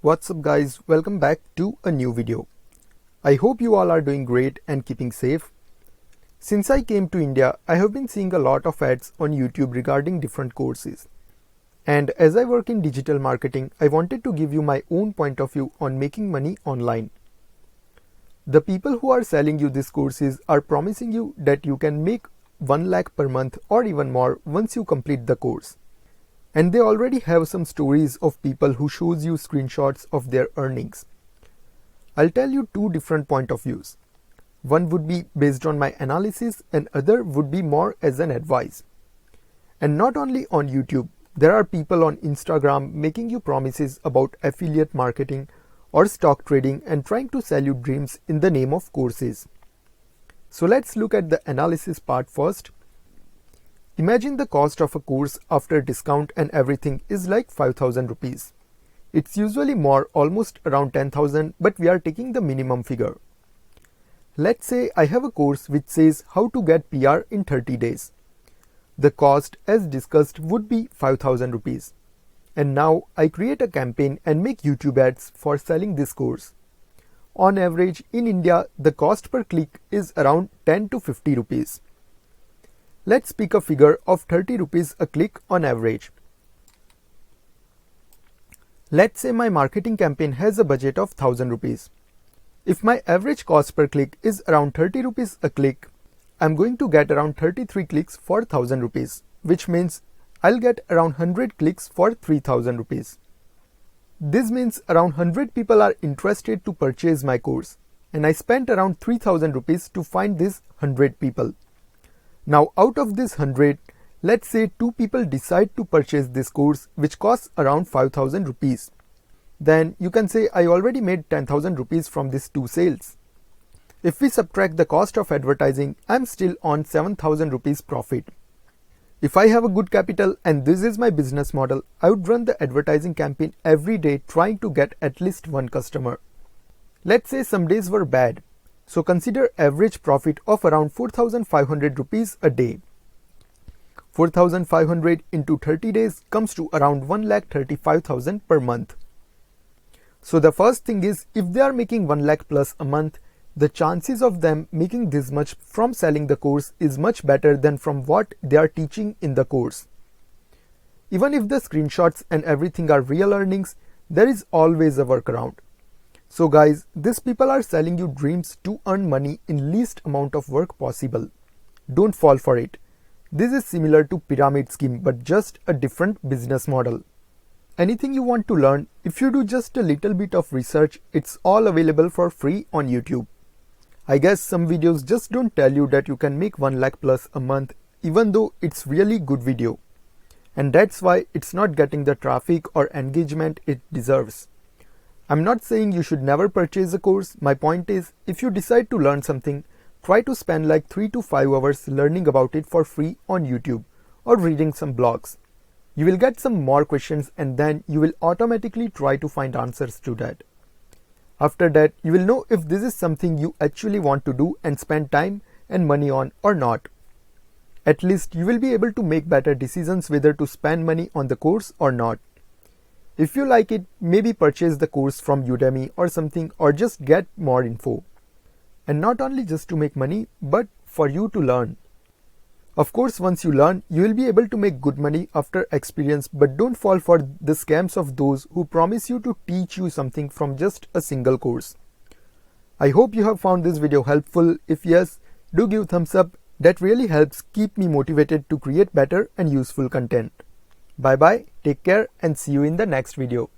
What's up guys, welcome back to a new video. I hope you all are doing great and keeping safe. Since I came to India, I have been seeing a lot of ads on YouTube regarding different courses. And as I work in digital marketing, I wanted to give you my own point of view on making money online. The people who are selling you these courses are promising you that you can make 1 lakh per month or even more once you complete the course. And they already have some stories of people who shows you screenshots of their earnings. I'll tell you two different point of views. One would be based on my analysis and other would be more as an advice. And not only on YouTube, there are people on Instagram making you promises about affiliate marketing or stock trading and trying to sell you dreams in the name of courses. So let's look at the analysis part first. Imagine the cost of a course after discount and everything is like 5,000 rupees. It's usually more, almost around 10,000, but we are taking the minimum figure. Let's say I have a course which says how to get PR in 30 days. The cost as discussed would be 5,000 rupees. And now I create a campaign and make YouTube ads for selling this course. On average in India, the cost per click is around 10 to 50 rupees. Let's pick a figure of 30 rupees a click on average. Let's say my marketing campaign has a budget of 1000 rupees. If my average cost per click is around 30 rupees a click, I'm going to get around 33 clicks for 1000 rupees, which means I'll get around 100 clicks for 3000 rupees. This means around 100 people are interested to purchase my course, and I spent around 3000 rupees to find these 100 people. Now out of this 100, let's say 2 people decide to purchase this course which costs around 5000 rupees. Then you can say I already made 10,000 rupees from these 2 sales. If we subtract the cost of advertising, I'm still on 7,000 rupees profit. If I have a good capital and this is my business model, I would run the advertising campaign every day trying to get at least one customer. Let's say some days were bad. So consider average profit of around 4,500 rupees a day. 4,500 into 30 days comes to around 1,35,000 per month. So the first thing is, if they are making 1 lakh plus a month, the chances of them making this much from selling the course is much better than from what they are teaching in the course. Even if the screenshots and everything are real earnings, there is always a workaround. So guys, these people are selling you dreams to earn money in least amount of work possible. Don't fall for it. This is similar to pyramid scheme but just a different business model. Anything you want to learn, if you do just a little bit of research, it's all available for free on YouTube. I guess some videos just don't tell you that you can make 1 lakh plus a month even though it's really good video. And that's why it's not getting the traffic or engagement it deserves. I'm not saying you should never purchase a course. My point is, if you decide to learn something, try to spend like 3 to 5 hours learning about it for free on YouTube or reading some blogs. You will get some more questions and then you will automatically try to find answers to that. After that, you will know if this is something you actually want to do and spend time and money on or not. At least you will be able to make better decisions whether to spend money on the course or not. If you like it, maybe purchase the course from Udemy or something, or just get more info. And not only just to make money, but for you to learn. Of course, once you learn, you will be able to make good money after experience, but don't fall for the scams of those who promise you to teach you something from just a single course. I hope you have found this video helpful. If yes, do give thumbs up. That really helps keep me motivated to create better and useful content. Bye bye, take care and see you in the next video.